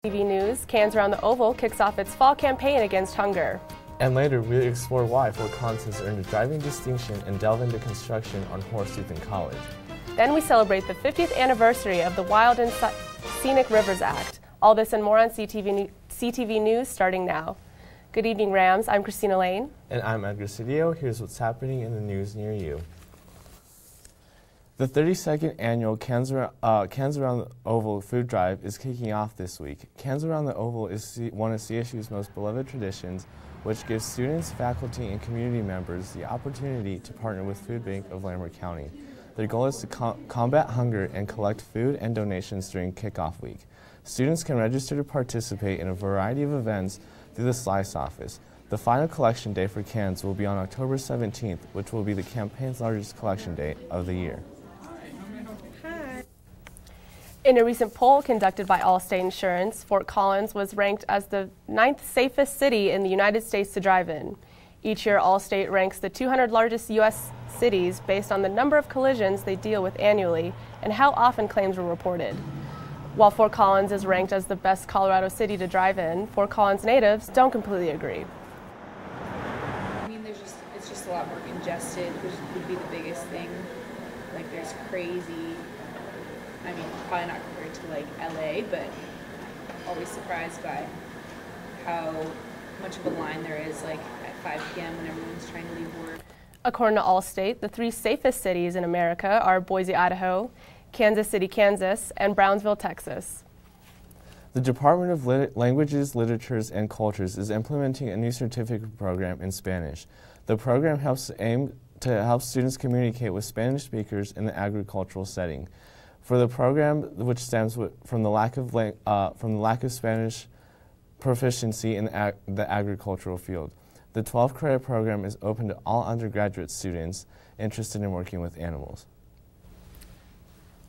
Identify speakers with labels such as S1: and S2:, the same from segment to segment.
S1: CTV News, Cans Around the Oval kicks off its fall campaign against hunger.
S2: And later, we explore why Fort Collins has earned a driving distinction and delve into construction on Horseshoe College.
S1: Then we celebrate the 50th anniversary of the Wild and Scenic Rivers Act. All this and more on CTV News starting now. Good evening, Rams. I'm Christina Lane.
S2: And I'm Edgar Cedillo. Here's what's happening in the news near you. The 32nd annual Cans Around the Oval food drive is kicking off this week. Cans Around the Oval is one of CSU's most beloved traditions, which gives students, faculty, and community members the opportunity to partner with Food Bank of Larimer County. Their goal is to combat hunger and collect food and donations during kickoff week. Students can register to participate in a variety of events through the Slice office. The final collection day for cans will be on October 17th, which will be the campaign's largest collection day of the year.
S1: In a recent poll conducted by Allstate Insurance, Fort Collins was ranked as the 9th safest city in the United States to drive in. Each year, Allstate ranks the 200 largest U.S. cities based on the number of collisions they deal with annually and how often claims were reported. While Fort Collins is ranked as the best Colorado city to drive in, Fort Collins natives don't completely agree.
S3: I mean, it's just a lot more congested, which would be the biggest thing. Like, there's crazy. I mean, probably not compared to like LA, but always surprised by how much of a line there is like at 5 p.m. when everyone's trying to leave work.
S1: According to Allstate, the 3 safest cities in America are Boise, Idaho, Kansas City, Kansas, and Brownsville, Texas.
S2: The Department of Languages, Literatures, and Cultures is implementing a new certificate program in Spanish. The program aims to help students communicate with Spanish speakers in the agricultural setting. For the program, which stems from the lack of Spanish proficiency in the agricultural field, the 12-credit program is open to all undergraduate students interested in working with animals.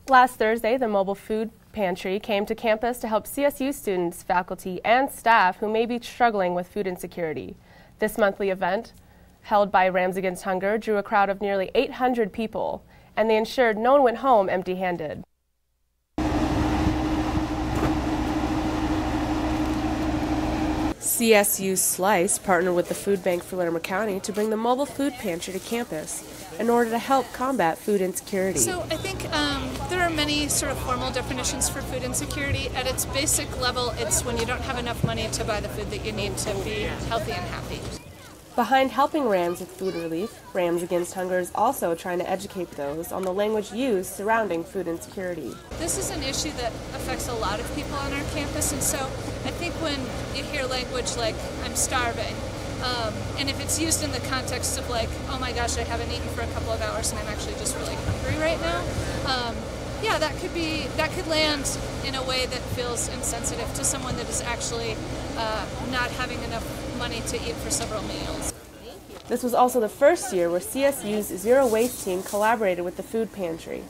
S1: Last Thursday, the mobile food pantry came to campus to help CSU students, faculty, and staff who may be struggling with food insecurity. This monthly event, held by Rams Against Hunger, drew a crowd of nearly 800 people, and they ensured no one went home empty-handed. CSU Slice partnered with the Food Bank for Larimer County to bring the mobile food pantry to campus in order to help combat food insecurity.
S4: So I think there are many sort of formal definitions for food insecurity. At its basic level, it's when you don't have enough money to buy the food that you need to be healthy and happy.
S1: Behind helping Rams with food relief, Rams Against Hunger is also trying to educate those on the language used surrounding food insecurity.
S4: This is an issue that affects a lot of people on our campus, and so I think when you hear language like, I'm starving, and if it's used in the context of like, oh my gosh, I haven't eaten for a couple of hours and I'm actually just really hungry right now, yeah, that could land in a way that feels insensitive to someone that is actually not having enough money to eat for several meals.
S1: This was also the first year where CSU's Zero Waste team collaborated with the food pantry.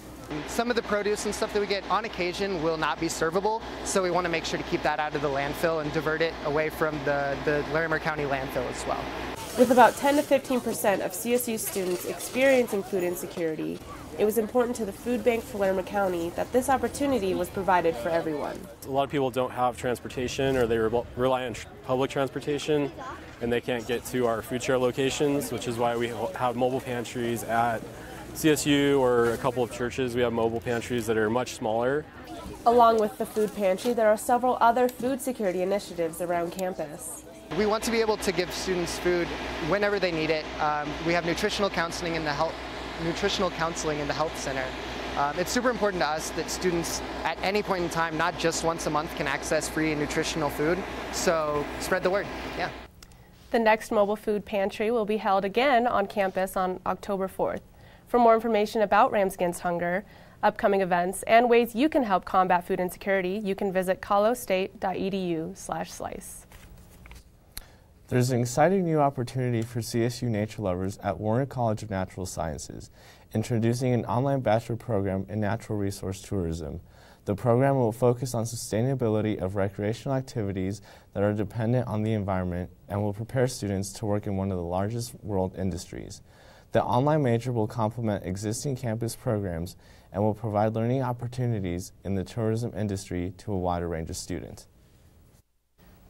S5: Some of the produce and stuff that we get on occasion will not be servable, so we want to make sure to keep that out of the landfill and divert it away from the Larimer County landfill as well.
S1: With about 10 to 15% of CSU students experiencing food insecurity, it was important to the Food Bank for Larimer County that this opportunity was provided for everyone.
S6: A lot of people don't have transportation, or they rely on public transportation, and they can't get to our food share locations, which is why we have mobile pantries at CSU or a couple of churches. We have mobile pantries that are much smaller.
S1: Along with the food pantry, there are several other food security initiatives around campus.
S5: We want to be able to give students food whenever they need it. We have nutritional counseling in the health center. It's super important to us that students at any point in time, not just once a month, can access free and nutritional food. So spread the word. Yeah.
S1: The next mobile food pantry will be held again on campus on October 4th. For more information about Rams Against Hunger, upcoming events, and ways you can help combat food insecurity, you can visit colostate.edu/slice.
S2: There's an exciting new opportunity for CSU nature lovers at Warren College of Natural Sciences, introducing an online bachelor program in natural resource tourism. The program will focus on sustainability of recreational activities that are dependent on the environment and will prepare students to work in one of the largest world industries. The online major will complement existing campus programs and will provide learning opportunities in the tourism industry to a wider range of students.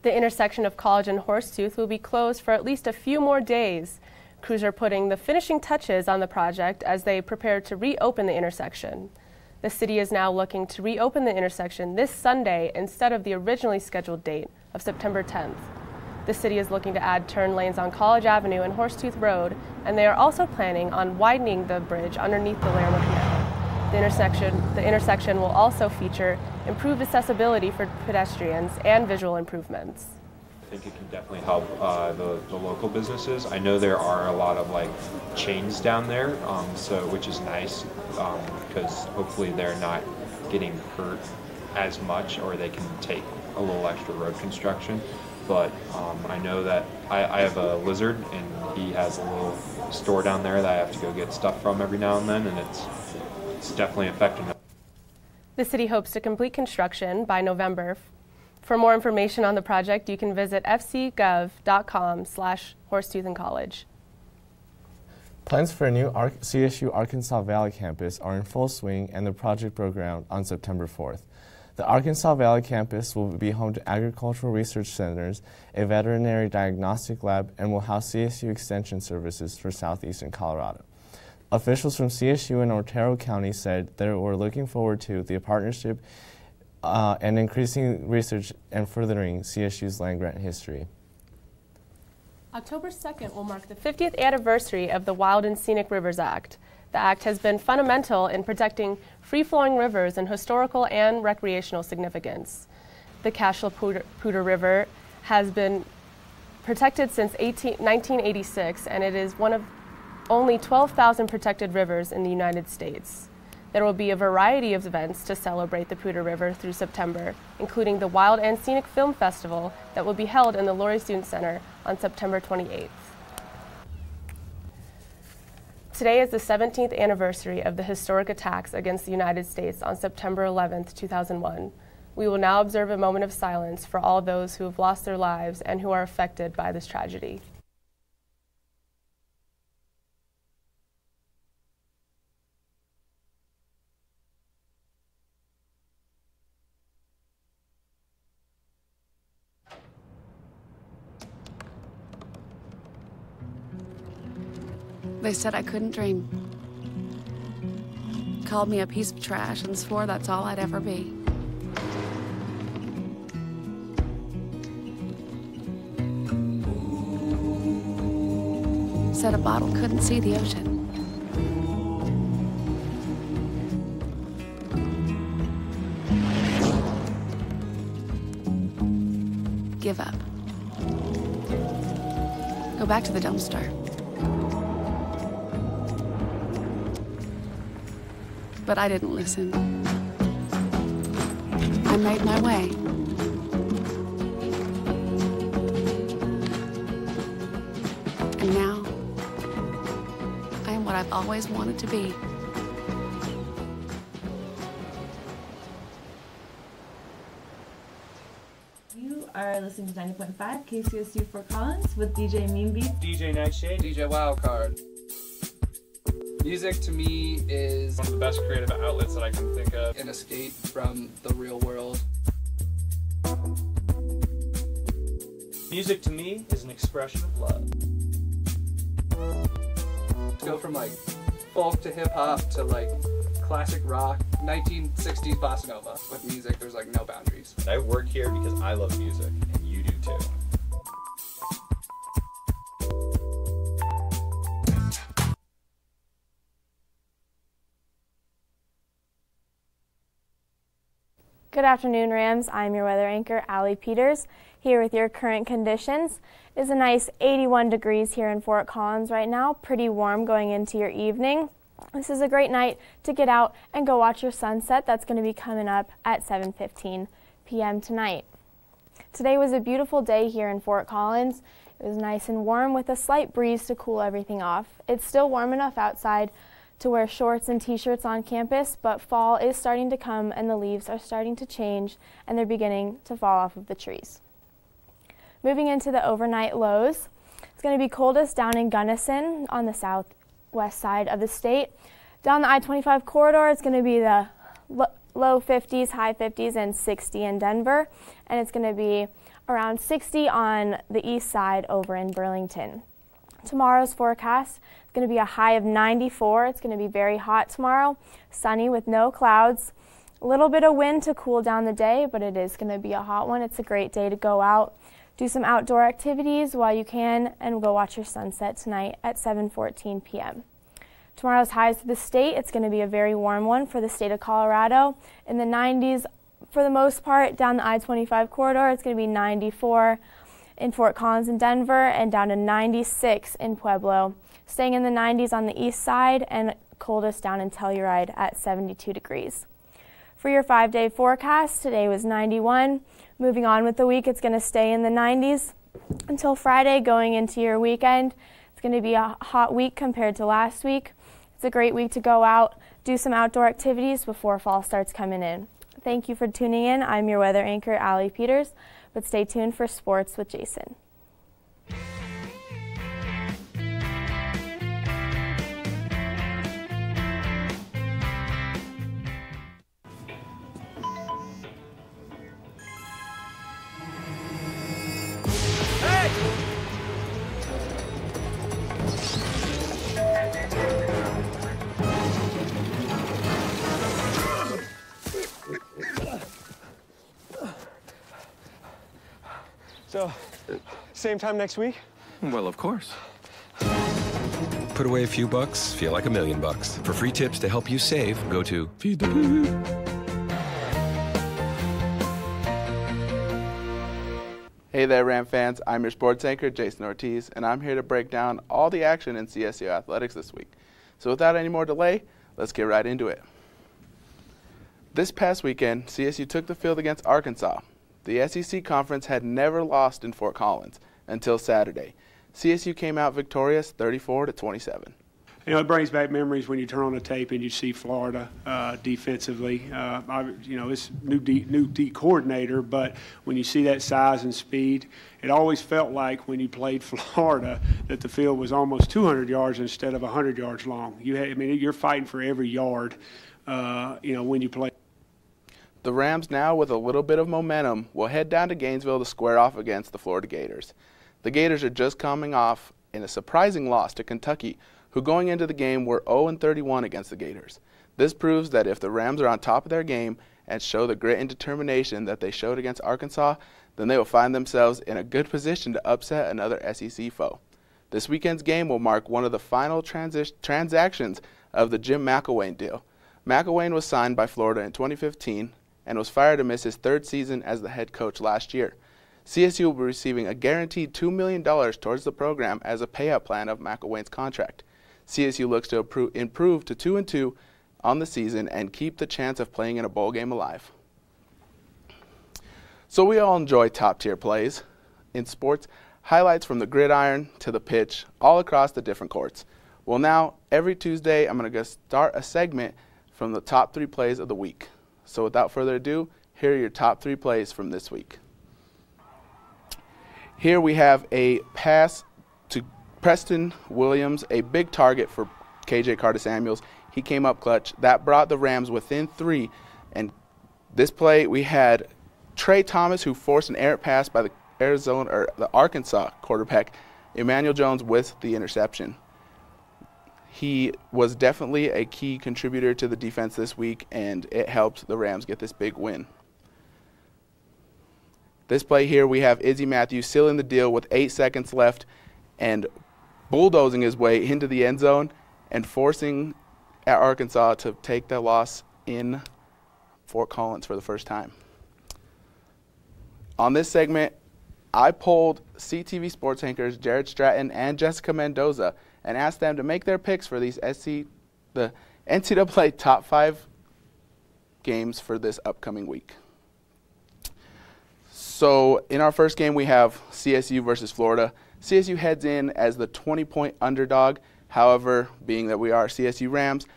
S1: The intersection of College and Horsetooth will be closed for at least a few more days. Crews are putting the finishing touches on the project as they prepare to reopen the intersection. The city is now looking to reopen the intersection this Sunday instead of the originally scheduled date of September 10th. The city is looking to add turn lanes on College Avenue and Horsetooth Road, and they are also planning on widening the bridge underneath the Larimer Canal. The intersection will also feature improved accessibility for pedestrians and visual improvements.
S7: I think it can definitely help the local businesses. I know there are a lot of like chains down there, which is nice because hopefully they're not getting hurt as much, or they can take a little extra road construction. But I know that I have a lizard, and he has a little store down there that I have to go get stuff from every now and then, and it's definitely affecting them.
S1: The city hopes to complete construction by November. For more information on the project, you can visit fcgov.com/Horsetooth&College.
S2: Plans for a new CSU Arkansas Valley campus are in full swing, and the project broke ground on September 4th. The Arkansas Valley campus will be home to agricultural research centers, a veterinary diagnostic lab, and will house CSU extension services for southeastern Colorado. Officials from CSU and Otero County said they were looking forward to the partnership and increasing research and furthering CSU's land-grant history.
S1: October 2nd will mark the 50th anniversary of the Wild and Scenic Rivers Act. The act has been fundamental in protecting free-flowing rivers and historical and recreational significance. The Cashel-Poudre River has been protected since 1986, and it is one of only 12,000 protected rivers in the United States. There will be a variety of events to celebrate the Poudre River through September, including the Wild and Scenic Film Festival that will be held in the Laurie Student Center on September 28th. Today is the 17th anniversary of the historic attacks against the United States on September 11th, 2001. We will now observe a moment of silence for all those who have lost their lives and who are affected by this tragedy.
S8: They said I couldn't dream. Called me a piece of trash and swore that's all I'd ever be. Said a bottle couldn't see the ocean. Give up. Go back to the dumpster. But I didn't listen. I made my way. And now, I am what I've always wanted to be.
S9: You are listening to 90.5 KCSU Fort Collins with DJ Meanbeat,
S10: DJ Nightshade,
S11: DJ Wildcard. Music to me is
S10: one of the best creative outlets that I can think of.
S11: An escape from the real world.
S10: Music to me is an expression of love.
S11: To go from like folk to hip hop to like classic rock, 1960s bossa nova. With music, there's like no boundaries.
S12: I work here because I love music, and you do too.
S13: Good afternoon, Rams. I'm your weather anchor, Allie Peters, here with your current conditions. It's a nice 81 degrees here in Fort Collins right now, pretty warm going into your evening. This is a great night to get out and go watch your sunset. That's going to be coming up at 7:15 p.m. tonight. Today was a beautiful day here in Fort Collins. It was nice and warm with a slight breeze to cool everything off. It's still warm enough outside to wear shorts and t-shirts on campus, but fall is starting to come and the leaves are starting to change and they're beginning to fall off of the trees. Moving into the overnight lows, it's going to be coldest down in Gunnison on the southwest side of the state. Down the I-25 corridor, it's going to be the low 50s, high 50s, and 60 in Denver, and it's going to be around 60 on the east side over in Burlington. Tomorrow's forecast is going to be a high of 94. It's going to be very hot tomorrow, sunny with no clouds. A little bit of wind to cool down the day, but it is going to be a hot one. It's a great day to go out, do some outdoor activities while you can, and go watch your sunset tonight at 7:14 p.m. Tomorrow's highs for the state, it's going to be a very warm one for the state of Colorado. In the 90s for the most part, down the I-25 corridor, it's going to be 94 in Fort Collins and Denver, and down to 96 in Pueblo. Staying in the 90s on the east side, and coldest down in Telluride at 72 degrees. For your 5-day forecast, today was 91. Moving on with the week, it's going to stay in the 90s until Friday, going into your weekend. It's going to be a hot week compared to last week. It's a great week to go out, do some outdoor activities before fall starts coming in. Thank you for tuning in. I'm your weather anchor, Allie Peters, but stay tuned for sports with Jason.
S14: So, same time next week?
S15: Well, of course. Put away a few bucks, feel like $1 million. For free tips to help you save, go to Feed the Beat.
S16: Hey there, Ram fans. I'm your sports anchor, Jason Ortiz, and I'm here to break down all the action in CSU athletics this week. So without any more delay, let's get right into it. This past weekend, CSU took the field against Arkansas. The SEC Conference had never lost in Fort Collins until Saturday. CSU came out victorious 34-27.
S14: You know, it brings back memories when you turn on the tape and you see Florida defensively. It's new D coordinator, but when you see that size and speed, it always felt like when you played Florida that the field was almost 200 yards instead of 100 yards long. You're fighting for every yard, when you play.
S16: The Rams, now with a little bit of momentum, will head down to Gainesville to square off against the Florida Gators. The Gators are just coming off in a surprising loss to Kentucky, who going into the game were 0-31 against the Gators. This proves that if the Rams are on top of their game and show the grit and determination that they showed against Arkansas, then they will find themselves in a good position to upset another SEC foe. This weekend's game will mark one of the final transactions of the Jim McElwain deal. McElwain was signed by Florida in 2015 and was fired to miss his third season as the head coach last year. CSU will be receiving a guaranteed $2 million towards the program as a payout plan of McElwain's contract. CSU looks to improve to 2-2 on the season and keep the chance of playing in a bowl game alive. So we all enjoy top-tier plays. In sports, highlights from the gridiron to the pitch, all across the different courts. Well, now, every Tuesday, I'm going to start a segment from the top 3 plays of the week. So without further ado, here are your top 3 plays from this week. Here we have a pass to Preston Williams, a big target for KJ Carter-Samuels. He came up clutch. That brought the Rams within 3. And this play, we had Trey Thomas, who forced an errant pass by the Arkansas quarterback, Emmanuel Jones, with the interception. He was definitely a key contributor to the defense this week, and it helped the Rams get this big win. This play here, we have Izzy Matthews sealing the deal with 8 seconds left and bulldozing his way into the end zone and forcing Arkansas to take the loss in Fort Collins for the first time. On this segment, I polled CTV sports anchors Jared Stratton and Jessica Mendoza and asked them to make their picks for the NCAA top 5 games for this upcoming week. So in our first game, we have CSU versus Florida. CSU heads in as the 20-point underdog. However, being that we are CSU Rams,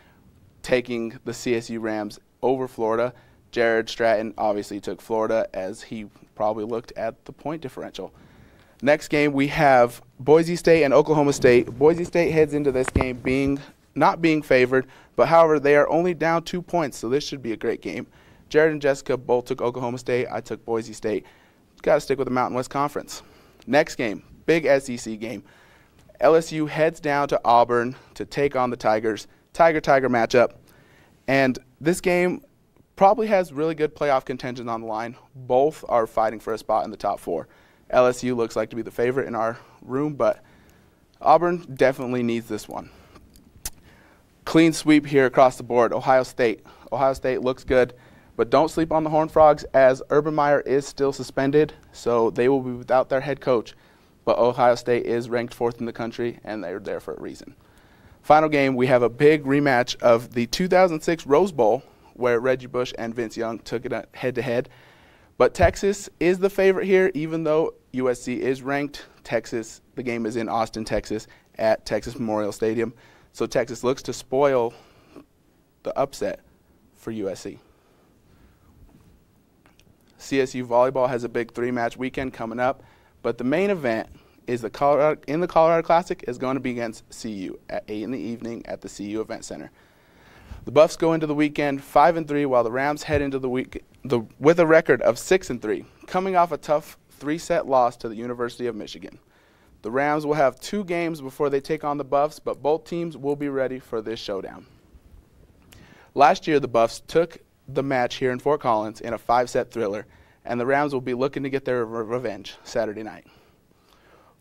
S16: taking the CSU Rams over Florida, Jared Stratton obviously took Florida as he probably looked at the point differential. Next game, we have Boise State and Oklahoma State. Boise State heads into this game not being favored, but however, they are only down 2 points, so this should be a great game. Jared and Jessica both took Oklahoma State. I took Boise State. got to stick with the Mountain West Conference. Next game, big SEC game. LSU heads down to Auburn to take on the Tigers. Tiger-Tiger matchup. And this game probably has really good playoff contention on the line. Both are fighting for a spot in the top 4. LSU looks like to be the favorite in our room, but Auburn definitely needs this one. Clean sweep here across the board. Ohio State. Ohio State looks good, but don't sleep on the Horned Frogs as Urban Meyer is still suspended, so they will be without their head coach. But Ohio State is ranked 4th in the country, and they're there for a reason. Final game, we have a big rematch of the 2006 Rose Bowl, where Reggie Bush and Vince Young took it head-to-head. But Texas is the favorite here, even though USC is ranked. Texas, the game is in Austin, Texas, at Texas Memorial Stadium. So Texas looks to spoil the upset for USC. CSU volleyball has a big 3-match weekend coming up, but the main event is the Colorado Classic is going to be against CU at 8 in the evening at the CU Event Center. The Buffs go into the weekend 5-3, while the Rams head into the week with a record of 6-3, coming off a tough 3-set loss to the University of Michigan. The Rams will have 2 games before they take on the Buffs, but both teams will be ready for this showdown. Last year, the Buffs took the match here in Fort Collins in a 5-set thriller, and the Rams will be looking to get their revenge Saturday night.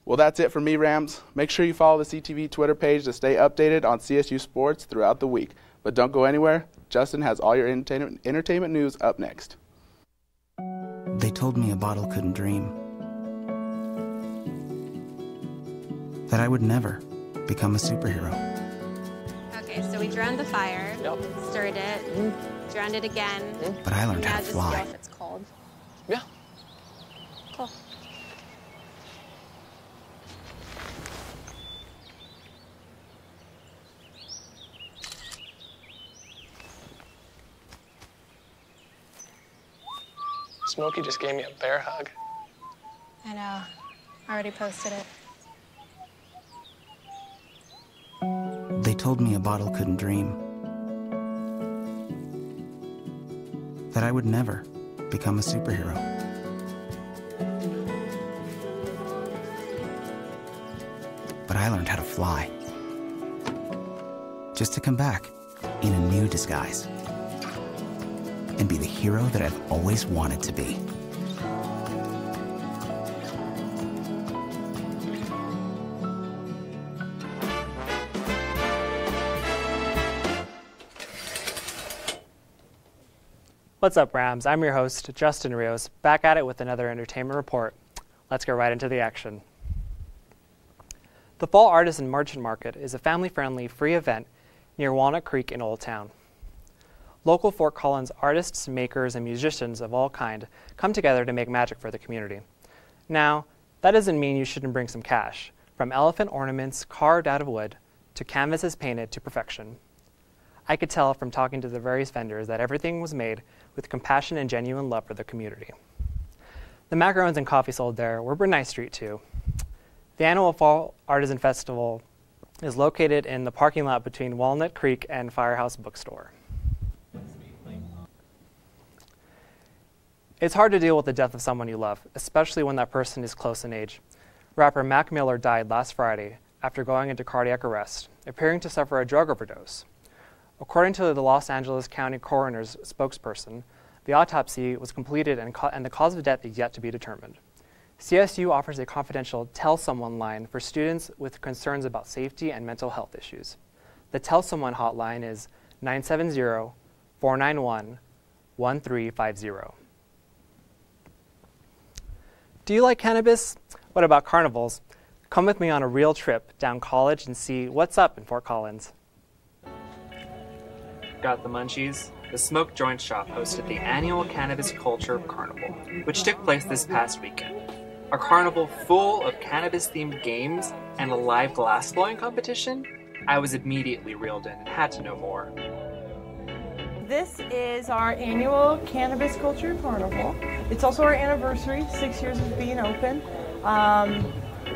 S16: Well, that's it for me, Rams. Make sure you follow the CTV Twitter page to stay updated on CSU sports throughout the week. But don't go anywhere. Justin has all your entertainment news up next.
S17: They told me a bottle couldn't dream. That I would never become a superhero.
S18: Okay, so we drowned the fire, stirred it, drowned it again.
S17: But I learned how to
S18: Just
S17: fly.
S18: feel if it's cold.
S11: Yeah.
S18: Cool.
S11: Smokey just gave me a bear hug.
S18: I know. I already posted it.
S17: They told me a bottle couldn't dream. That I would never become a superhero. But I learned how to fly. Just to come back in a new disguise. And be the hero that I've always wanted to be.
S19: What's up, Rams? I'm your host, Justin Rios, back at it with another entertainment report. Let's get right into the action. The Fall Artisan Merchant Market is a family-friendly, free event near Walnut Creek in Old Town. Local Fort Collins artists, makers, and musicians of all kind come together to make magic for the community. Now, that doesn't mean you shouldn't bring some cash, from elephant ornaments carved out of wood to canvases painted to perfection. I could tell from talking to the various vendors that everything was made with compassion and genuine love for the community. The macarons and coffee sold there were pretty nice street too. The annual Fall Artisan Festival is located in the parking lot between Walnut Creek and Firehouse Bookstore. It's hard to deal with the death of someone you love, especially when that person is close in age. Rapper Mac Miller died last Friday after going into cardiac arrest, appearing to suffer a drug overdose. According to the Los Angeles County Coroner's spokesperson, the autopsy was completed and the cause of death is yet to be determined. CSU offers a confidential Tell Someone line for students with concerns about safety and mental health issues. The Tell Someone hotline is 970-491-1350. Do you like cannabis? What about carnivals? Come with me on a real trip down College and see what's up in Fort Collins. Got the munchies? The Smoke Joint Shop hosted the annual Cannabis Culture Carnival, which took place this past weekend. A carnival full of cannabis-themed games and a live glass blowing competition? I was immediately reeled in and had to know more.
S20: This is our annual Cannabis Culture Carnival. It's also our anniversary, 6 years of being open.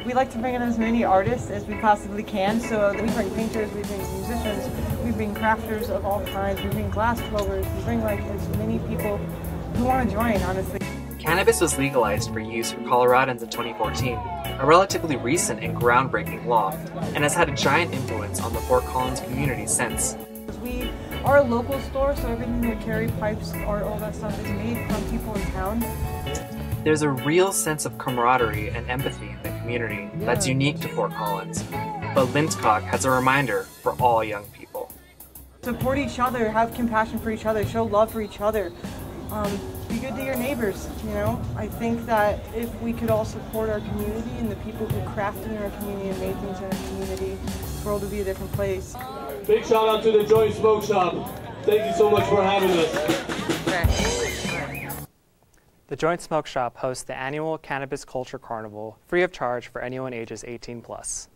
S20: We like to bring in as many artists as we possibly can, so we bring painters, we bring musicians, we bring crafters of all kinds, we bring glass blowers, we bring like as many people who want to join, honestly.
S19: Cannabis was legalized for use for Coloradans in 2014, a relatively recent and groundbreaking law, and has had a giant influence on the Fort Collins community since.
S20: We are a local store, so everything we carry, pipes, all that stuff is made from people in town.
S19: There's a real sense of camaraderie and empathy in the community that's unique to Fort Collins, but Lintcock has a reminder for all young people.
S20: Support each other, have compassion for each other, show love for each other. Be good to your neighbors, you know? I think that if we could all support our community and the people who crafted in our community and made things in our community, the world would be a different place.
S21: Big shout out to the Joint Smoke Shop. Thank you so much for having us.
S19: The Joint Smoke Shop hosts the annual Cannabis Culture Carnival, free of charge for anyone ages 18+.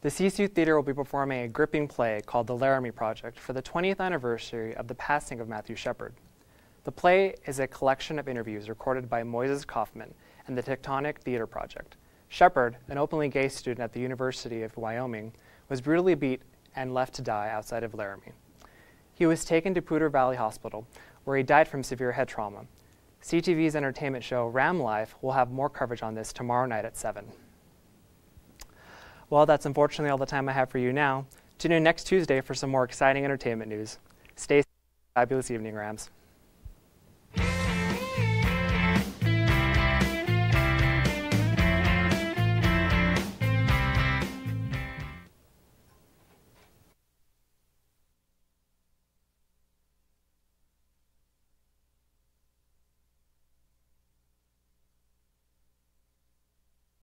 S19: The CSU Theater will be performing a gripping play called The Laramie Project for the 20th anniversary of the passing of Matthew Shepard. The play is a collection of interviews recorded by Moises Kaufman and the Tectonic Theater Project. Shepard, an openly gay student at the University of Wyoming, was brutally beat and left to die outside of Laramie. He was taken to Poudre Valley Hospital, where he died from severe head trauma. CTV's entertainment show Ram Life will have more coverage on this tomorrow night at 7. Well, that's unfortunately all the time I have for you now. Tune in next Tuesday for some more exciting entertainment news. Stay safe. Fabulous evening, Rams.